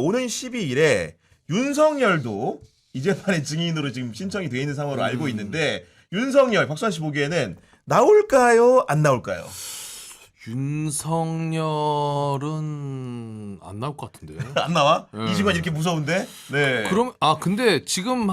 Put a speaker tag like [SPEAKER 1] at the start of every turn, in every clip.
[SPEAKER 1] 오는 12일에 윤석열도 이 재판의 증인으로 지금 신청이 돼 있는 상황으로 알고 있는데 윤석열 박수환 씨 보기에는 나올까요? 안 나올까요?
[SPEAKER 2] 윤석열은 안 나올 것 같은데요.
[SPEAKER 1] 안 나와?
[SPEAKER 2] 네.
[SPEAKER 1] 이 시간 이렇게 무서운데? 네.
[SPEAKER 2] 그럼 근데 지금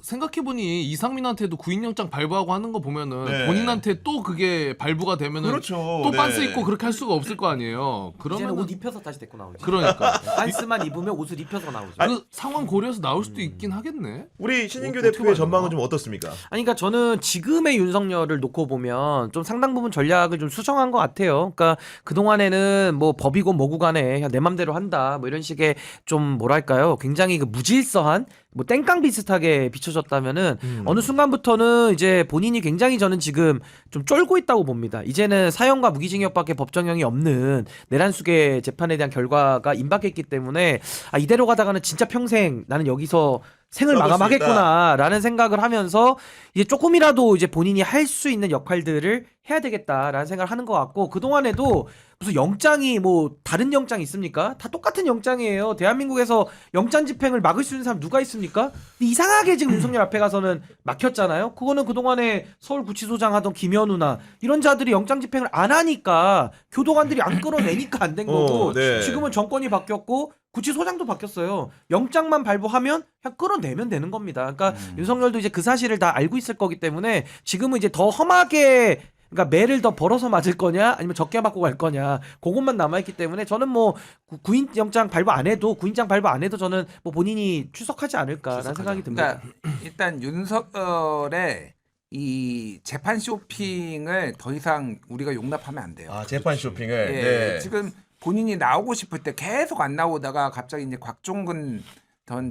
[SPEAKER 2] 생각해보니 이상민한테도 구인영장 발부하고 하는 거 보면은
[SPEAKER 1] 네.
[SPEAKER 2] 본인한테 또 그게 발부가 되면은
[SPEAKER 1] 그렇죠.
[SPEAKER 2] 또
[SPEAKER 1] 네.
[SPEAKER 2] 빤스 입고 그렇게 할 수가 없을 거 아니에요.
[SPEAKER 3] 이제는
[SPEAKER 2] 그러면
[SPEAKER 3] 옷 입혀서 다시 데리고 나오지.
[SPEAKER 2] 그러니까
[SPEAKER 3] 반스만 입으면 옷을 입혀서 나오죠.
[SPEAKER 2] 그 상황 고려해서 나올 수도 있긴 하겠네.
[SPEAKER 1] 우리 신인규
[SPEAKER 2] 어떻게
[SPEAKER 1] 대표의
[SPEAKER 2] 봐요?
[SPEAKER 1] 전망은 좀 어떻습니까?
[SPEAKER 3] 아니 그러니까 저는 지금의 윤석열을 놓고 보면 좀 상당 부분 전략을 좀 수정한 것 같아요. 그러니까 그동안에는 뭐 법이고 뭐고 간에 그냥 내 맘대로 한다 뭐 이런 식의 좀 뭐랄까요 굉장히 그 무질서한 뭐 땡깡 비슷하게 비춰졌다면은 어느 순간부터는 이제 본인이 굉장히 저는 지금 좀 쫄고 있다고 봅니다. 이제는 사형과 무기징역밖에 법정형이 없는 내란숙의 재판에 대한 결과가 임박했기 때문에 이대로 가다가는 진짜 평생 나는 여기서 생을
[SPEAKER 1] 써볼 수
[SPEAKER 3] 마감하겠구나라는 생각을 하면서 이제 조금이라도 이제 본인이 할 수 있는 역할들을 해야 되겠다라는 생각을 하는 것 같고 그동안에도 무슨 영장이 뭐 다른 영장 있습니까? 다 똑같은 영장이에요. 대한민국에서 영장 집행을 막을 수 있는 사람 누가 있습니까? 근데 이상하게 지금 윤석열 앞에 가서는 막혔잖아요. 그거는 그동안에 서울구치소장 하던 김현우나 이런 자들이 영장 집행을 안 하니까 교도관들이 안 끌어내니까 안 된 거고
[SPEAKER 1] 네.
[SPEAKER 3] 지금은 정권이 바뀌었고 구치소장도 바뀌었어요. 영장만 발부하면 그냥 끌어내면 되는 겁니다. 그러니까 윤석열도 이제 그 사실을 다 알고 있을 거기 때문에 지금은 이제 더 험하게 그러니까 매를 더 벌어서 맞을 거냐 아니면 적게 맞고 갈 거냐 그것만 남아있기 때문에 저는 뭐 구인영장 발부 안 해도 구인장 발부 안 해도 저는 뭐 본인이 출석하지 않을까라는 생각이 듭니다.
[SPEAKER 4] 그러니까 일단 윤석열의 이 재판 쇼핑을 더 이상 우리가 용납하면 안 돼요.
[SPEAKER 1] 아, 재판 쇼핑을.
[SPEAKER 4] 예,
[SPEAKER 1] 네.
[SPEAKER 4] 지금 본인이 나오고 싶을 때 계속 안 나오다가 갑자기 이제 곽종근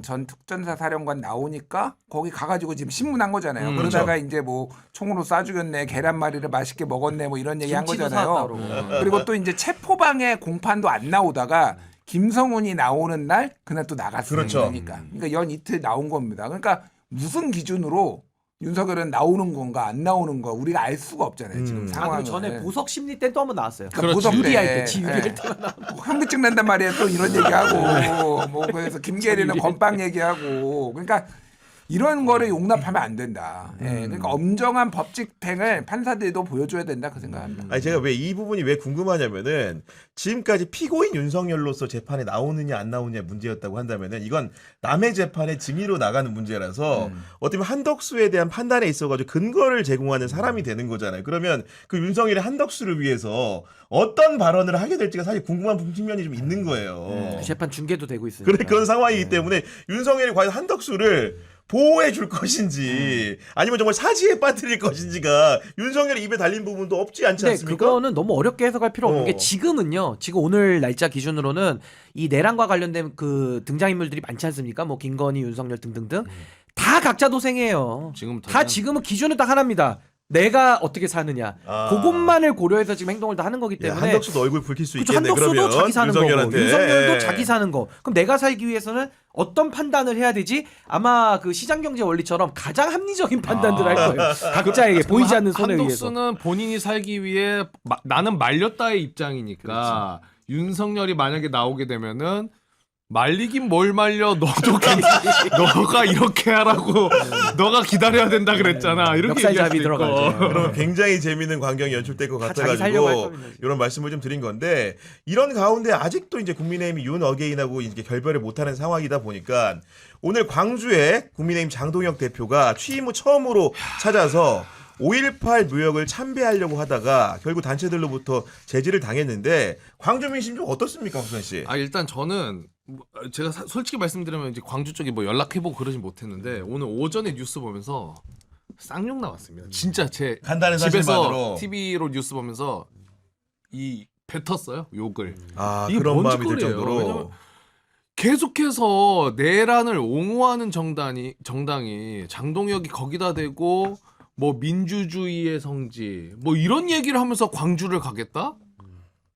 [SPEAKER 4] 전 특전사 사령관 나오니까 거기 가가지고 지금 신문한 거잖아요. 그러다가 이제 뭐 총으로 쏴 죽였네, 계란말이를 맛있게 먹었네, 뭐 이런 얘기 한
[SPEAKER 3] 김치도
[SPEAKER 4] 거잖아요.
[SPEAKER 3] 사왔다고.
[SPEAKER 4] 그리고 또 이제 체포방해 공판도 안 나오다가 김성훈이 나오는 날 그날 또 나갔어요.
[SPEAKER 1] 그렇죠.
[SPEAKER 4] 그러니까 연 이틀 나온 겁니다. 그러니까 무슨 기준으로 윤석열은 나오는 건가 안 나오는 거 우리가 알 수가 없잖아요. 지금
[SPEAKER 3] 그
[SPEAKER 4] 상황을.
[SPEAKER 3] 전에 보석 심리 때 또 한번 나왔어요.
[SPEAKER 4] 그러니까 보석 때.
[SPEAKER 3] 유리할 때 지유리할
[SPEAKER 4] 예.
[SPEAKER 3] 때만 나왔
[SPEAKER 4] 현기증 난단 말이에요. 또 이런 얘기하고 뭐 그래서 김계리는 건빵 얘기하고 그러니까 이런 거를 용납하면 안 된다. 예, 그러니까 엄정한 법 집행을 판사들도 보여줘야 된다 그 생각합니다.
[SPEAKER 1] 아니 제가 왜 이 부분이 왜 궁금하냐면은 지금까지 피고인 윤석열로서 재판에 나오느냐 안 나오느냐 문제였다고 한다면은 이건 남의 재판에 증인으로 나가는 문제라서 어떻게 보면 한덕수에 대한 판단에 있어가지고 근거를 제공하는 사람이 되는 거잖아요. 그러면 그 윤석열의 한덕수를 위해서 어떤 발언을 하게 될지가 사실 궁금한 측면이 좀 있는 거예요.
[SPEAKER 3] 재판 중계도 되고 있으니까.
[SPEAKER 1] 그런 상황이기 때문에 윤석열이 과연 한덕수를 보호해 줄 것인지 아니면 정말 사지에 빠뜨릴 것인지가 윤석열의 입에 달린 부분도 없지 않지
[SPEAKER 3] 근데
[SPEAKER 1] 않습니까?
[SPEAKER 3] 그거는 너무 어렵게 해석할 필요 없는
[SPEAKER 1] 어.
[SPEAKER 3] 게 지금은요. 지금 오늘 날짜 기준으로는 이 내란과 관련된 그 등장인물들이 많지 않습니까? 뭐 김건희, 윤석열 등등등 다 각자 도생해요.
[SPEAKER 2] 지금부터
[SPEAKER 3] 지금은 기준은 딱 하나입니다. 내가 어떻게 사느냐.
[SPEAKER 1] 아.
[SPEAKER 3] 그것만을 고려해서 지금 행동을 다 하는 거기
[SPEAKER 1] 야,
[SPEAKER 3] 때문에
[SPEAKER 1] 한덕수도 얼굴 붉힐 수
[SPEAKER 3] 그렇죠.
[SPEAKER 1] 있겠네.
[SPEAKER 3] 한덕수도
[SPEAKER 1] 그러면
[SPEAKER 3] 자기 사는
[SPEAKER 1] 윤석열한테.
[SPEAKER 3] 거고 윤석열도
[SPEAKER 1] 예.
[SPEAKER 3] 자기 사는 거. 그럼 내가 살기 위해서는 어떤 판단을 해야 되지? 아마 그 시장경제 원리처럼 가장 합리적인 판단들을 할 거예요. 각자에게 보이지 않는 손에 의해서.
[SPEAKER 2] 한덕수는 본인이 살기 위해 나는 말렸다의 입장이니까 윤석열이 만약에 나오게 되면은 말리긴 뭘 말려 너가 이렇게 하라고 너가 기다려야 된다 그랬잖아 이렇게 얘기할
[SPEAKER 3] 멱살잡이
[SPEAKER 2] 수도 있고.
[SPEAKER 3] 들어가죠.
[SPEAKER 1] 그럼 굉장히 재미있는 광경이 연출될 것
[SPEAKER 3] 다 자기 살려고 할
[SPEAKER 1] 같아가지고
[SPEAKER 3] 겁니다.
[SPEAKER 1] 이런 말씀을 좀 드린 건데 이런 가운데 아직도 이제 국민의힘이 윤 어게인하고 이제 결별을 못하는 상황이다 보니까 오늘 광주에 국민의힘 장동혁 대표가 취임 후 처음으로 찾아서 5.18 묘역을 참배하려고 하다가 결국 단체들로부터 제지를 당했는데 광주 민심 좀 어떻습니까, 박수환 씨?
[SPEAKER 2] 일단 저는 제가 솔직히 말씀드리면 이제 광주 쪽에 뭐 연락해보고 그러진 못했는데 오늘 오전에 뉴스 보면서 쌍욕 나왔습니다. 진짜 제
[SPEAKER 1] 간단한
[SPEAKER 2] 집에서
[SPEAKER 1] 사실만으로.
[SPEAKER 2] TV로 뉴스 보면서 뱉었어요 욕을.
[SPEAKER 1] 아,
[SPEAKER 2] 이게
[SPEAKER 1] 그런
[SPEAKER 2] 뭔
[SPEAKER 1] 마음이 들
[SPEAKER 2] 짓거리예요?
[SPEAKER 1] 정도로.
[SPEAKER 2] 왜냐면 계속해서 내란을 옹호하는 정당이 장동혁이 거기다 대고 뭐 민주주의의 성지 뭐 이런 얘기를 하면서 광주를 가겠다?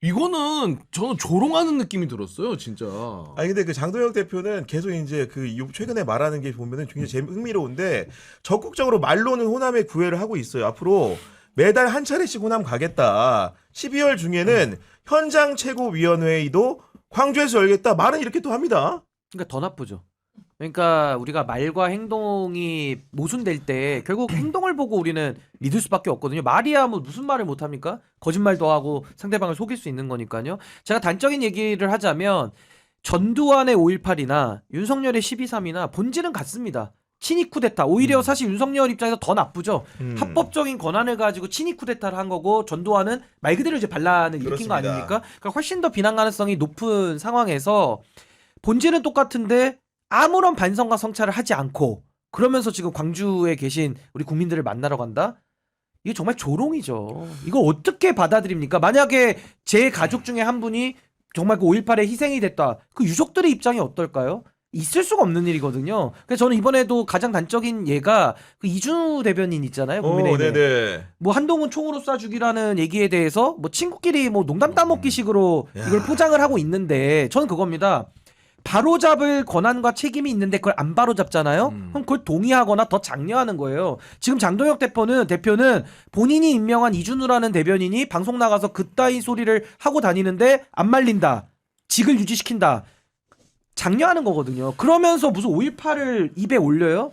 [SPEAKER 2] 이거는 저는 조롱하는 느낌이 들었어요, 진짜.
[SPEAKER 1] 아니 근데 그 장동혁 대표는 계속 이제 그 최근에 말하는 게 보면은 굉장히 흥미로운데 적극적으로 말로는 호남에 구애를 하고 있어요. 앞으로 매달 한 차례씩 호남 가겠다. 12월 중에는 현장 최고위원회의도 광주에서 열겠다. 말은 이렇게 또 합니다.
[SPEAKER 3] 그러니까 더 나쁘죠. 그러니까 우리가 말과 행동이 모순될 때 결국 행동을 보고 우리는 믿을 수밖에 없거든요. 말이야 뭐 무슨 말을 못 합니까? 거짓말도 하고 상대방을 속일 수 있는 거니까요. 제가 단적인 얘기를 하자면 전두환의 5.18이나 윤석열의 12.3이나 본질은 같습니다. 친위 쿠데타. 오히려 사실 윤석열 입장에서 더 나쁘죠. 합법적인 권한을 가지고 친위 쿠데타를 한 거고 전두환은 말 그대로 이제 반란을 일으킨 거
[SPEAKER 1] 그렇습니다.
[SPEAKER 3] 아닙니까? 그러니까 훨씬 더 비난 가능성이 높은 상황에서 본질은 똑같은데 아무런 반성과 성찰을 하지 않고 그러면서 지금 광주에 계신 우리 국민들을 만나러 간다? 이게 정말 조롱이죠. 이걸 어떻게 받아들입니까? 만약에 제 가족 중에 한 분이 정말 그 5.18에 희생이 됐다. 그 유족들의 입장이 어떨까요? 있을 수가 없는 일이거든요. 그래서 저는 이번에도 가장 단적인 예가 그 이준우 대변인 있잖아요. 국민의힘에.
[SPEAKER 1] 네네.
[SPEAKER 3] 뭐 한동훈 총으로 쏴주기라는 얘기에 대해서 뭐 친구끼리 뭐 농담 따먹기식으로 이걸 포장을 하고 있는데 저는 그겁니다. 바로잡을 권한과 책임이 있는데 그걸 안 바로잡잖아요. 그럼 그걸 동의하거나 더 장려하는 거예요. 지금 장동혁 대표는 본인이 임명한 이준우라는 대변인이 방송 나가서 그따위 소리를 하고 다니는데 안 말린다. 직을 유지시킨다. 장려하는 거거든요. 그러면서 무슨 5.18을 입에 올려요?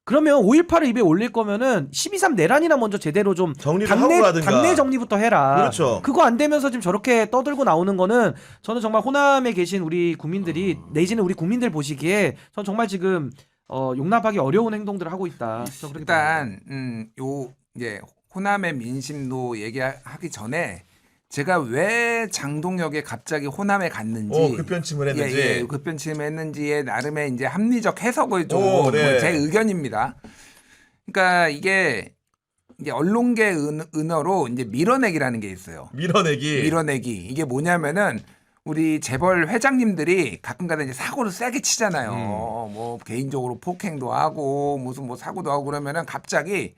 [SPEAKER 3] 그러면 5.18을 입에 올릴 거면은 12.3 내란이나 먼저 제대로 좀
[SPEAKER 1] 정리를 하고 가든가.
[SPEAKER 3] 당내 정리부터 해라.
[SPEAKER 1] 그렇죠.
[SPEAKER 3] 그거 안 되면서 지금 저렇게 떠들고 나오는 거는 저는 정말 호남에 계신 우리 국민들이 내지는 우리 국민들 보시기에 전 정말 지금 용납하기 어려운 행동들을 하고 있다. 저 그렇게 봅니다.
[SPEAKER 4] 일단 요 이제 호남의 민심도 얘기하기 전에 제가 왜 장동혁이 갑자기 호남에 갔는지
[SPEAKER 1] 급변침을 했는지.
[SPEAKER 4] 급변침했는지의 나름의 이제 합리적 해석을 좀
[SPEAKER 1] 네.
[SPEAKER 4] 제 의견입니다. 그러니까 이게 이제 언론계 은어로 이제 밀어내기라는 게 있어요. 밀어내기. 이게 뭐냐면은 우리 재벌 회장님들이 가끔가다 이제 사고를 세게 치잖아요. 뭐 개인적으로 폭행도 하고 무슨 뭐 사고도 하고 그러면은 갑자기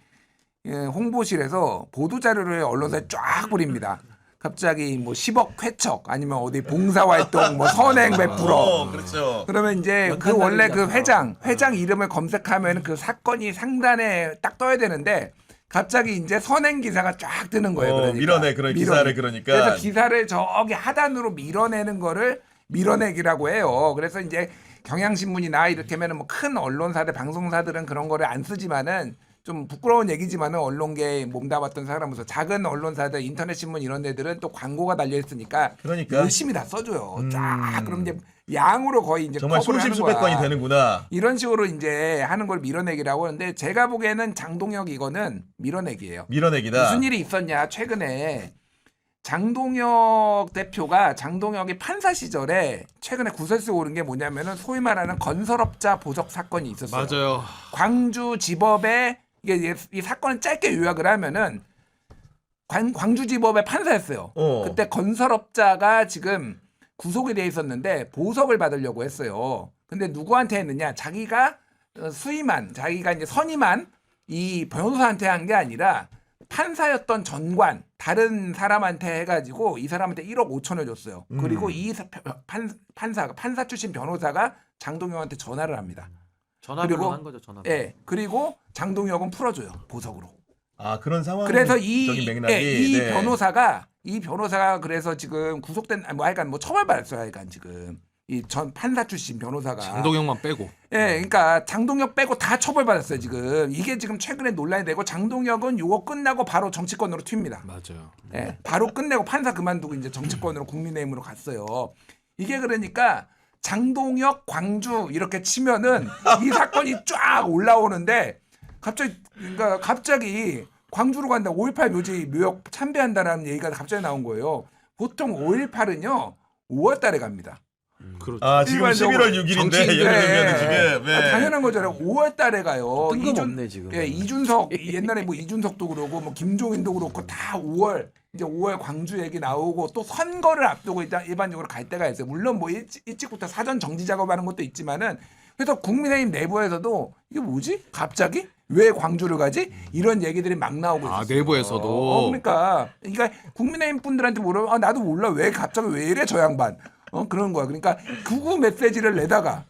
[SPEAKER 4] 홍보실에서 보도 자료를 언론사에 쫙 뿌립니다. 갑자기 뭐 10억 회척 아니면 어디 봉사활동 뭐 선행 100%.
[SPEAKER 1] 그렇죠.
[SPEAKER 4] 그러면 이제 그 원래 그 회장 이름을 검색하면 그 사건이 상단에 딱 떠야 되는데 갑자기 이제 선행 기사가 쫙 뜨는 거예요. 그러니까
[SPEAKER 1] 밀어내 그런 기사를 그러니까.
[SPEAKER 4] 그래서 기사를 저기 하단으로 밀어내는 거를 밀어내기라고 해요. 그래서 이제 경향신문이나 이렇게면은 뭐 큰 언론사들 방송사들은 그런 거를 안 쓰지만은 좀 부끄러운 얘기지만은 언론계에 몸담았던 사람으로서 작은 언론사들 인터넷 신문 이런 데들은 또 광고가 달려 있으니까
[SPEAKER 1] 그러니까.
[SPEAKER 4] 열심히 다 써줘요. 쫙 그럼 이제 양으로 거의 이제
[SPEAKER 1] 정말
[SPEAKER 4] 커버를 하는
[SPEAKER 1] 수백
[SPEAKER 4] 거야.
[SPEAKER 1] 건이 되는구나.
[SPEAKER 4] 이런 식으로 이제 하는 걸 밀어내기라고 하는데 제가 보기에는 장동혁 이거는 밀어내기예요.
[SPEAKER 1] 밀어내기다.
[SPEAKER 4] 무슨 일이 있었냐 최근에 장동혁 대표가 장동혁이 판사 시절에 최근에 구설수에 오른 게 뭐냐면은 소위 말하는 건설업자 보석 사건이 있었어요.
[SPEAKER 2] 맞아요.
[SPEAKER 4] 광주지법에 이게 이 사건을 짧게 요약을 하면은 광주지법의 판사였어요. 그때 건설업자가 지금 구속이 돼 있었는데 보석을 받으려고 했어요. 근데 누구한테 했느냐? 자기가 자기가 이제 선임한 이 변호사한테 한 게 아니라 판사였던 전관 다른 사람한테 해가지고 이 사람한테 1억 5천을 줬어요. 그리고 이 판사 출신 변호사가 장동혁한테 전화를 합니다.
[SPEAKER 3] 전화로 한 거죠. 전화.
[SPEAKER 4] 예. 그리고 장동혁은 풀어줘요 보석으로.
[SPEAKER 1] 아 그런 상황.
[SPEAKER 4] 그래서 이
[SPEAKER 1] 네.
[SPEAKER 4] 변호사가 그래서 지금 구속된 뭐 하여간 뭐 처벌받았어요. 하여간 지금 이 전 판사 출신 변호사가
[SPEAKER 2] 장동혁만 빼고.
[SPEAKER 4] 예, 그러니까 장동혁 빼고 다 처벌받았어요. 지금 이게 지금 최근에 논란이 되고 장동혁은 요거 끝나고 바로 정치권으로 튑니다.
[SPEAKER 2] 맞아요.
[SPEAKER 4] 예, 바로 끝내고 판사 그만두고 이제 정치권으로 국민의힘으로 갔어요. 이게 그러니까 장동혁 광주 이렇게 치면은 이 사건이 쫙 올라오는데 갑자기 광주로 간다. 5.18 묘지 묘역 참배한다라는 얘기가 갑자기 나온 거예요. 보통 5.18은요 5월달에 갑니다.
[SPEAKER 2] 그렇죠.
[SPEAKER 1] 아 지금 11월 6일인데
[SPEAKER 2] 정치인들.
[SPEAKER 1] 예를 들면 지금 네.
[SPEAKER 4] 당연한 거잖아요. 5월달에 가요.
[SPEAKER 3] 뜬금없네 지금.
[SPEAKER 4] 예, 이준석 옛날에 뭐 이준석도 그러고 뭐 김종인도 그렇고 다 5월 이제 5월 광주 얘기 나오고 또 선거를 앞두고 일반적으로 갈 때가 있어요. 물론 뭐 일찍부터 사전 정지 작업하는 것도 있지만은 그래서 국민의힘 내부에서도 이게 뭐지? 갑자기 왜 광주를 가지? 이런 얘기들이 막 나오고 있어요.
[SPEAKER 2] 아 내부에서도.
[SPEAKER 4] 그러니까 국민의힘 분들한테 물어보면 나도 몰라 왜 갑자기 왜 이래 저 양반. 그런 거야. 그러니까 극우 메시지를 내다가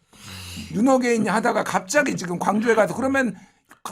[SPEAKER 4] 윤호개인 하다가 갑자기 지금 광주에 가서 그러면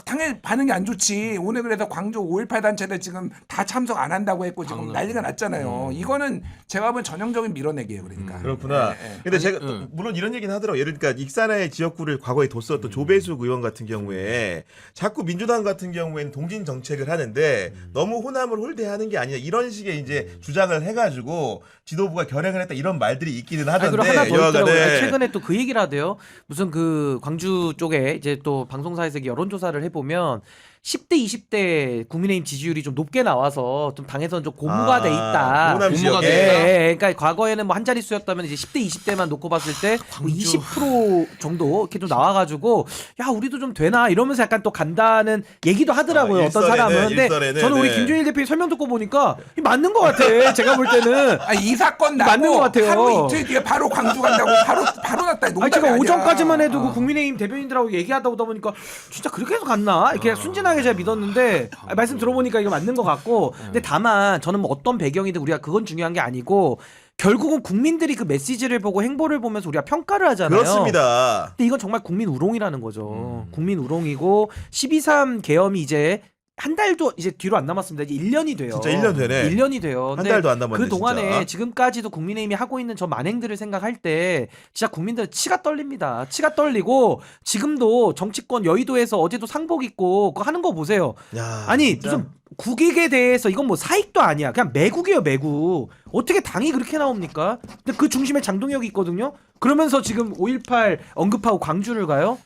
[SPEAKER 4] 당연히 반응이 안 좋지. 오늘 그래서 광주 5.18 단체들 지금 다 참석 안 한다고 했고 지금 난리가 났잖아요. 이거는 제가 보면 전형적인 밀어내기예요. 그러니까.
[SPEAKER 1] 그렇구나. 근데 제가 또 물론 이런 얘기는 하더라고요. 예를 들니까 익산의 지역구를 과거에 뒀었던 조배숙 의원 같은 경우에 자꾸 민주당 같은 경우에는 동진 정책을 하는데 너무 호남을 홀대하는 게 아니냐 이런 식의 이제 주장을 해가지고 지도부가 결행을 했다 이런 말들이 있기는 하던데.
[SPEAKER 3] 그리고 하나 더 있더라고요.
[SPEAKER 1] 여하간에
[SPEAKER 3] 최근에 또 그 얘기를 하대요. 무슨 그 광주 쪽에 이제 또 방송사에서 여론조사를 해보면 10대, 20대 국민의힘 지지율이 좀 높게 나와서 좀 당에서는 좀 고무가 돼 있다.
[SPEAKER 1] 호남
[SPEAKER 2] 고무가
[SPEAKER 1] 지역에.
[SPEAKER 2] 돼 있다.
[SPEAKER 3] 예, 그러니까 과거에는 뭐 한 자릿수였다면 이제 10대, 20대만 놓고 봤을 때 뭐 20% 정도 이렇게 좀 나와가지고 야 우리도 좀 되나 이러면서 약간 또 간다는 얘기도 하더라고요. 어떤 사람은. 근데
[SPEAKER 1] 일설에는,
[SPEAKER 3] 저는 우리
[SPEAKER 1] 네.
[SPEAKER 3] 김준일 대표님 설명 듣고 보니까 이게 맞는 것 같아. 제가 볼 때는.
[SPEAKER 4] 이 사건
[SPEAKER 3] 맞는
[SPEAKER 4] 나고
[SPEAKER 3] 것 같아요.
[SPEAKER 4] 하루 이틀 뒤에 바로 광주 간다고 바로 났다.
[SPEAKER 3] 아니
[SPEAKER 4] 농담이
[SPEAKER 3] 제가
[SPEAKER 4] 아니야.
[SPEAKER 3] 오전까지만 해도 그 국민의힘 대변인들하고 얘기하다 오다 보니까 진짜 그렇게 해서 갔나 이렇게 순진하게 제가 믿었는데 말씀 들어보니까 이거 맞는 것 같고 근데 다만 저는 뭐 어떤 배경이든 우리가 그건 중요한 게 아니고 결국은 국민들이 그 메시지를 보고 행보를 보면서 우리가 평가를 하잖아요.
[SPEAKER 1] 그렇습니다.
[SPEAKER 3] 근데 이건 정말 국민 우롱이라는 거죠. 국민 우롱이고 12.3 계엄이 이제 한 달도 이제 뒤로 안 남았습니다. 이제 1년이 돼요.
[SPEAKER 1] 진짜 1년 되네.
[SPEAKER 3] 1년이 돼요.
[SPEAKER 1] 한
[SPEAKER 3] 근데
[SPEAKER 1] 달도 안 남았네.
[SPEAKER 3] 그 동안에
[SPEAKER 1] 진짜.
[SPEAKER 3] 지금까지도 국민의힘이 하고 있는 저 만행들을 생각할 때 진짜 국민들은 치가 떨립니다. 치가 떨리고 지금도 정치권 여의도에서 어제도 상복 입고 그거 하는 거 보세요.
[SPEAKER 1] 야,
[SPEAKER 3] 아니
[SPEAKER 1] 진짜.
[SPEAKER 3] 무슨 국익에 대해서 이건 뭐 사익도 아니야. 그냥 매국이에요, 매국. 어떻게 당이 그렇게 나옵니까? 근데 그 중심에 장동혁이 있거든요. 그러면서 지금 5.18 언급하고 광주를 가요.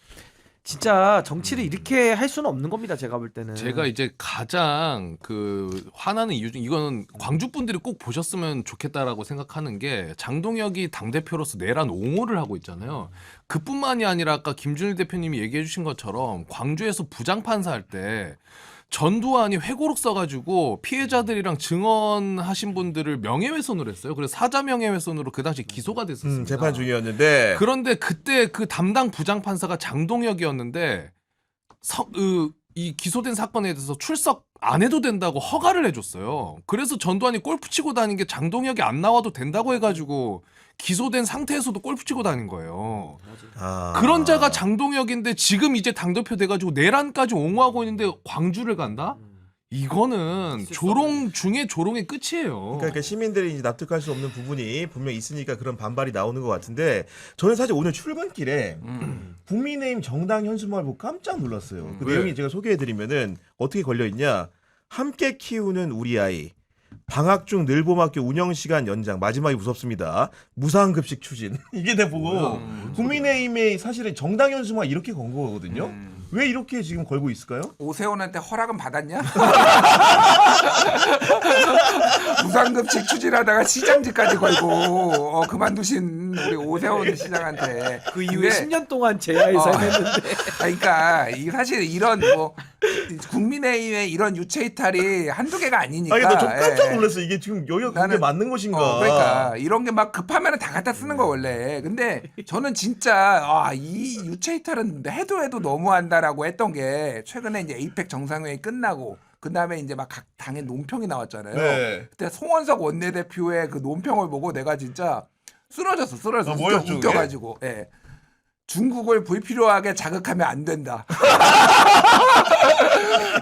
[SPEAKER 3] 진짜 정치를 이렇게 할 수는 없는 겁니다. 제가 볼 때는.
[SPEAKER 2] 제가 이제 가장 그 화나는 이유 중 이거는 광주 분들이 꼭 보셨으면 좋겠다라고 생각하는 게 장동혁이 당 대표로서 내란 옹호를 하고 있잖아요. 그뿐만이 아니라 아까 김준일 대표님이 얘기해주신 것처럼 광주에서 부장판사 할 때 전두환이 회고록 써가지고 피해자들이랑 증언하신 분들을 명예훼손을 했어요. 그래서 사자 명예훼손으로 그 당시 기소가 됐었습니다.
[SPEAKER 1] 재판 중이었는데
[SPEAKER 2] 그런데 그때 그 담당 부장판사가 장동혁이었는데 이 기소된 사건에 대해서 출석 안 해도 된다고 허가를 해줬어요. 그래서 전두환이 골프 치고 다닌 게 장동혁이 안 나와도 된다고 해가지고 기소된 상태에서도 골프 치고 다닌 거예요.
[SPEAKER 1] 아.
[SPEAKER 2] 그런 자가 장동혁인데 지금 이제 당대표 돼가지고 내란까지 옹호하고 있는데 광주를 간다? 이거는 조롱 중에 조롱의 끝이에요.
[SPEAKER 1] 그러니까 시민들이 이제 납득할 수 없는 부분이 분명 있으니까 그런 반발이 나오는 것 같은데 저는 사실 오늘 출근길에 국민의힘 정당 현수막을 보고 깜짝 놀랐어요. 그
[SPEAKER 2] 왜?
[SPEAKER 1] 내용이 제가 소개해드리면은 어떻게 걸려 있냐? 함께 키우는 우리 아이. 방학 중 늘봄학교 운영 시간 연장 마지막이 무섭습니다. 무상급식 추진 이게 내 보고 국민의힘의 사실은 정당 현수막 이렇게 건 거거든요. 왜 이렇게 지금 걸고 있을까요?
[SPEAKER 4] 오세훈한테 허락은 받았냐? 무상급식 추진하다가 시장지까지 걸고 그만두신 우리 오세훈 시장한테
[SPEAKER 3] 그 이후에
[SPEAKER 4] 근데
[SPEAKER 3] 10년 동안 제야에서 했는데
[SPEAKER 4] 그러니까 이 사실 이런 뭐 국민의힘의 이런 유체 이탈이 한두 개가 아니니까.
[SPEAKER 1] 아니 나좀 깜짝
[SPEAKER 4] 예.
[SPEAKER 1] 놀랐어. 이게 지금 여기가 그게
[SPEAKER 4] 나는-
[SPEAKER 1] 맞는 것인가?
[SPEAKER 4] 그러니까 이런 게 막 급하면 다 갖다 쓰는 거 원래. 근데 저는 진짜 이 유체 이탈은 해도 너무한다라고 했던 게 최근에 이제 에이펙 정상회의 끝나고 그 다음에 이제 막 각 당의 논평이 나왔잖아요.
[SPEAKER 1] 네.
[SPEAKER 4] 그때 송원석 원내대표의 그 논평을 보고 내가 진짜 쓰러졌어.
[SPEAKER 1] 뭐였죠, 그게?
[SPEAKER 4] 웃겨가지고. 예. 중국을 불필요하게 자극하면 안 된다.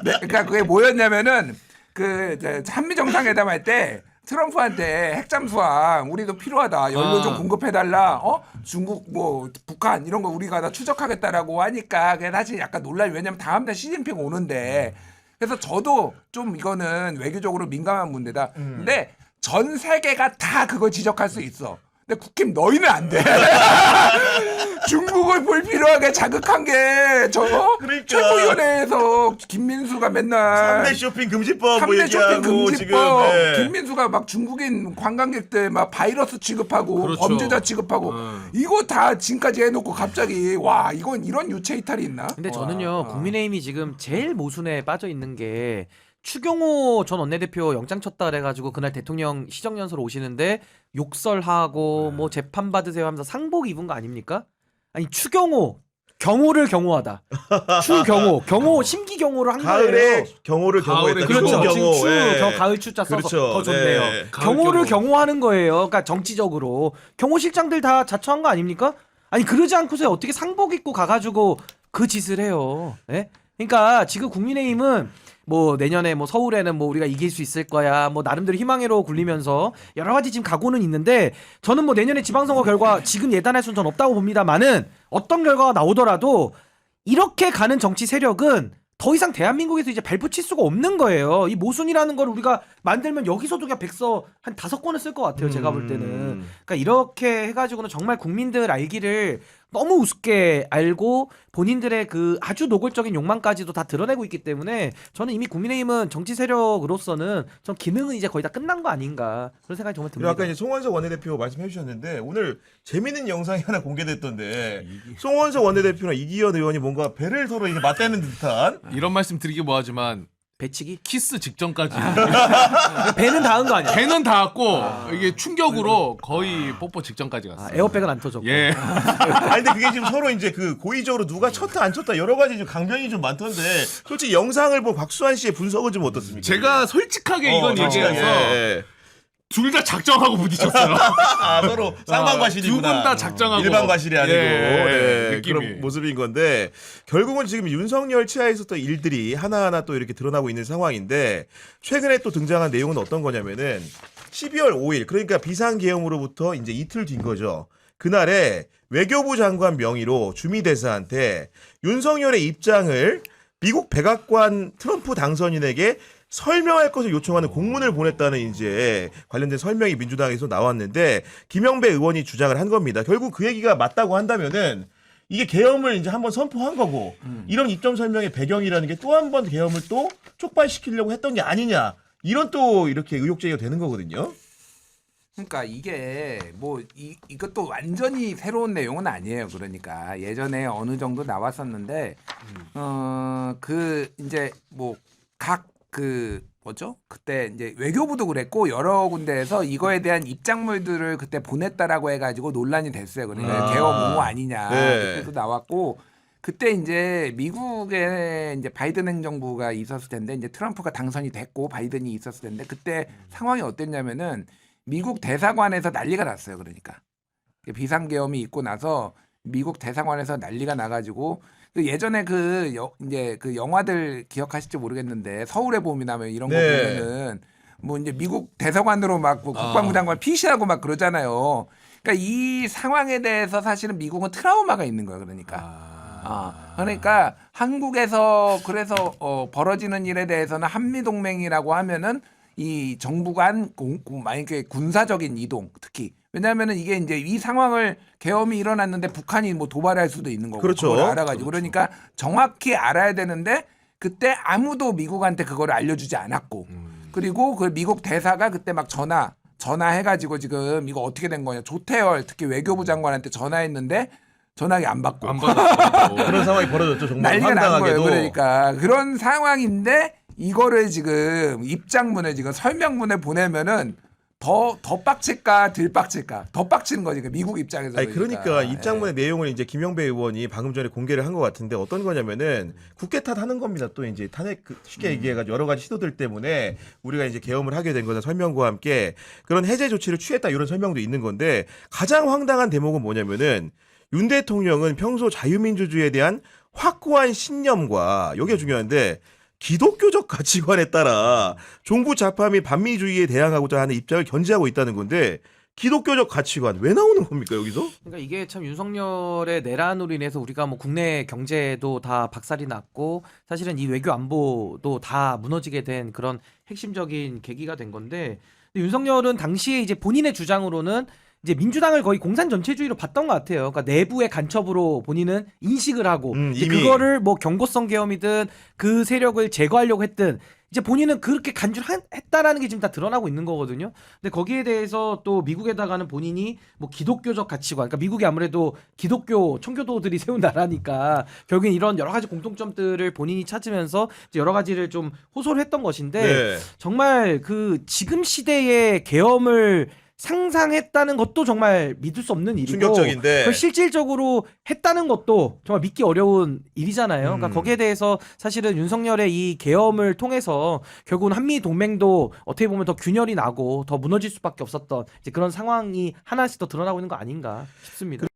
[SPEAKER 4] 네, 그러니까 그게 뭐였냐면은 그 이제 한미 정상회담 할 때 트럼프한테 핵잠수함 우리도 필요하다. 연료 좀 공급해달라. 중국 뭐 북한 이런 거 우리가 다 추적하겠다라고 하니까 그게 사실 약간 논란이 왜냐면 다음 달 시진핑 오는데 그래서 저도 좀 이거는 외교적으로 민감한 문제다. 근데 전 세계가 다 그걸 지적할 수 있어. 근데 국힘 너희는 안 돼. 중국을 불필요하게 자극한 게
[SPEAKER 1] 그러니까.
[SPEAKER 4] 최고위원회에서 김민수가 맨날
[SPEAKER 1] 3대 쇼핑 금지법 뭐
[SPEAKER 4] 3대 쇼핑
[SPEAKER 1] 얘기하고
[SPEAKER 4] 금지법
[SPEAKER 1] 지금 네.
[SPEAKER 4] 김민수가 막 중국인 관광객들 막 바이러스 취급하고
[SPEAKER 2] 그렇죠.
[SPEAKER 4] 범죄자 취급하고 이거 다 지금까지 해놓고 갑자기 와 이건 이런 유체 이탈이 있나?
[SPEAKER 3] 근데
[SPEAKER 4] 와.
[SPEAKER 3] 저는요 국민의힘이 지금 제일 모순에 빠져 있는 게 추경호 전 원내대표 영장 쳤다 그래가지고 그날 대통령 시정연설 오시는데 욕설하고 뭐 재판 받으세요 하면서 상복 입은 거 아닙니까? 아니 추경호 경호를 경호하다. 경호 심기 경호를 한
[SPEAKER 1] 가을에
[SPEAKER 3] 거예요.
[SPEAKER 1] 경호를
[SPEAKER 2] 가을에
[SPEAKER 1] 경호했다.
[SPEAKER 3] 그렇죠.
[SPEAKER 1] 경호.
[SPEAKER 3] 지금
[SPEAKER 1] 예.
[SPEAKER 3] 가을 추자 써서
[SPEAKER 1] 그렇죠.
[SPEAKER 3] 더 좋네요.
[SPEAKER 1] 네.
[SPEAKER 3] 경호를
[SPEAKER 2] 가을
[SPEAKER 3] 경호하는 거예요. 그러니까 정치적으로 경호실장들 다 자처한 거 아닙니까? 아니 그러지 않고서 어떻게 상복 입고 가가지고 그 짓을 해요. 예? 그러니까 지금 국민의힘은 뭐 내년에 뭐 서울에는 뭐 우리가 이길 수 있을 거야 뭐 나름대로 희망으로 굴리면서 여러 가지 지금 각오는 있는데 저는 뭐 내년에 지방선거 결과 지금 예단할 수는 전 없다고 봅니다만은 어떤 결과가 나오더라도 이렇게 가는 정치 세력은 더 이상 대한민국에서 이제 발붙일 수가 없는 거예요. 이 모순이라는 걸 우리가 만들면 여기서도 그냥 백서 한 5권을 쓸 것 같아요. 제가 볼 때는. 그러니까 이렇게 해가지고는 정말 국민들 알기를 너무 우습게 알고 본인들의 그 아주 노골적인 욕망까지도 다 드러내고 있기 때문에 저는 이미 국민의힘은 정치 세력으로서는 전 기능은 이제 거의 다 끝난 거 아닌가 그런 생각이 정말
[SPEAKER 1] 그리고
[SPEAKER 3] 듭니다.
[SPEAKER 1] 아까 이제 송원석 원내대표 말씀해 주셨는데 오늘 재밌는 영상이 하나 공개됐던데 송원석 원내대표랑 이기현 의원이 뭔가 배를 서로 이게 맞대는 듯한
[SPEAKER 2] 이런 말씀 드리기 뭐하지만
[SPEAKER 3] 배치기?
[SPEAKER 2] 키스 직전까지
[SPEAKER 3] 배는 닿은 거 아니야?
[SPEAKER 2] 배는 닿았고 이게 충격으로 거의 뽀뽀 직전까지 갔어요.
[SPEAKER 3] 에어백은 안 터졌고.
[SPEAKER 2] 예.
[SPEAKER 1] 아니 근데 그게 지금 서로 이제 그 고의적으로 누가 쳤다 안 쳤다 여러 가지 좀 강변이 좀 많던데 솔직히 영상을 본 박수환 씨의 분석은 좀 어떻습니까?
[SPEAKER 2] 제가 솔직하게 이건
[SPEAKER 1] 솔직하게.
[SPEAKER 2] 얘기해서
[SPEAKER 1] 예.
[SPEAKER 2] 둘 다 작정하고 부딪혔어요.
[SPEAKER 1] 아 서로 쌍방과실이구나.
[SPEAKER 2] 두 분 다 작정하고
[SPEAKER 1] 일반 과실이 아니고
[SPEAKER 2] 예, 느낌이.
[SPEAKER 1] 그런 모습인 건데 결국은 지금 윤석열 치하에 있었던 일들이 하나하나 또 이렇게 드러나고 있는 상황인데 최근에 또 등장한 내용은 어떤 거냐면은 12월 5일 그러니까 비상계엄으로부터 이제 이틀 뒤인 거죠. 그날에 외교부 장관 명의로 주미대사한테 윤석열의 입장을 미국 백악관 트럼프 당선인에게 설명할 것을 요청하는 공문을 보냈다는 이제 관련된 설명이 민주당에서 나왔는데 김영배 의원이 주장을 한 겁니다. 결국 그 얘기가 맞다고 한다면은 이게 계엄을 이제 한번 선포한 거고 이런 입장 설명의 배경이라는 게 또 한 번 계엄을 또 촉발시키려고 했던 게 아니냐 이런 또 이렇게 의혹 제기가 되는 거거든요.
[SPEAKER 4] 그러니까 이게 뭐 이것도 완전히 새로운 내용은 아니에요. 그러니까 예전에 어느 정도 나왔었는데 그 이제 뭐 각 그 뭐죠? 그때 이제 외교부도 그랬고 여러 군데에서 이거에 대한 입장물들을 그때 보냈다라고 해가지고 논란이 됐어요. 그러니까 개엄 옹호 아니냐
[SPEAKER 1] 네.
[SPEAKER 4] 그때도 나왔고 그때 이제 미국에 이제 바이든 행정부가 있었을 텐데 이제 트럼프가 당선이 됐고 바이든이 있었을 텐데 그때 상황이 어땠냐면은 미국 대사관에서 난리가 났어요. 그러니까 비상계엄이 있고 나서 미국 대사관에서 난리가 나가지고 그 예전에 이제 그 영화들 기억하실지 모르겠는데 서울의 봄이나 뭐 이런 거
[SPEAKER 1] 네.
[SPEAKER 4] 보면은 뭐 이제 미국 대사관으로 막 국방부 장관 피시하고 막 그러잖아요. 그러니까 이 상황에 대해서 사실은 미국은 트라우마가 있는 거예요. 그러니까. 그러니까 한국에서 그래서 벌어지는 일에 대해서는 한미 동맹이라고 하면은 이 정부 간 만약에 군사적인 이동 특히 왜냐하면은 이게 이제 이 상황을 계엄이 일어났는데 북한이 뭐 도발할 수도 있는 거고
[SPEAKER 1] 그렇죠.
[SPEAKER 4] 그걸 알아가지고 그러니까 정확히 알아야 되는데 그때 아무도 미국한테 그걸 알려주지 않았고 그리고 그 미국 대사가 그때 막 전화해가지고 지금 이거 어떻게 된 거냐 조태열 특히 외교부 장관한테 전화했는데 전화기 안 받고
[SPEAKER 2] 안 받았고.
[SPEAKER 1] 그런 상황이 벌어졌죠. 정말
[SPEAKER 4] 난리가 난 거예요.
[SPEAKER 1] 황당하게도.
[SPEAKER 4] 그러니까 그런 상황인데 이거를 지금 입장문에 지금 설명문에 보내면은 더 빡칠까 덜 빡칠까 더 빡치는 거지 미국 입장에서.
[SPEAKER 1] 아니 그러니까 입장문의
[SPEAKER 4] 예.
[SPEAKER 1] 내용을 이제 김영배 의원이 방금 전에 공개를 한 것 같은데 어떤 거냐면은 국회 탓하는 겁니다. 또 이제 탄핵 쉽게 얘기해가지고 여러 가지 시도들 때문에 우리가 이제 계엄을 하게 된 거다 설명과 함께 그런 해제 조치를 취했다 이런 설명도 있는 건데 가장 황당한 대목은 뭐냐면은 윤 대통령은 평소 자유민주주의에 대한 확고한 신념과 이게 중요한데. 기독교적 가치관에 따라 종부 좌파 및 반미주의에 대항하고자 하는 입장을 견지하고 있다는 건데 기독교적 가치관 왜 나오는 겁니까 여기서?
[SPEAKER 3] 그러니까 이게 참 윤석열의 내란으로 인해서 우리가 뭐 국내 경제도 다 박살이 났고 사실은 이 외교 안보도 다 무너지게 된 그런 핵심적인 계기가 된 건데 근데 윤석열은 당시에 이제 본인의 주장으로는 이제 민주당을 거의 공산 전체주의로 봤던 것 같아요. 그러니까 내부의 간첩으로 본인은 인식을 하고 이제
[SPEAKER 1] 이미.
[SPEAKER 3] 그거를 뭐 경고성 계엄이든 그 세력을 제거하려고 했든 이제 본인은 그렇게 간주했다라는 게 지금 다 드러나고 있는 거거든요. 근데 거기에 대해서 또 미국에다가는 본인이 뭐 기독교적 가치관, 그러니까 미국이 아무래도 기독교 청교도들이 세운 나라니까 결국엔 이런 여러 가지 공통점들을 본인이 찾으면서 이제 여러 가지를 좀 호소를 했던 것인데
[SPEAKER 1] 네.
[SPEAKER 3] 정말 그 지금 시대의 계엄을 상상했다는 것도 정말 믿을 수 없는 일이고
[SPEAKER 1] 충격적인데.
[SPEAKER 3] 그걸 실질적으로 했다는 것도 정말 믿기 어려운 일이잖아요. 그러니까 거기에 대해서 사실은 윤석열의 이 계엄을 통해서 결국은 한미 동맹도 어떻게 보면 더 균열이 나고 더 무너질 수밖에 없었던 이제 그런 상황이 하나씩 더 드러나고 있는 거 아닌가 싶습니다.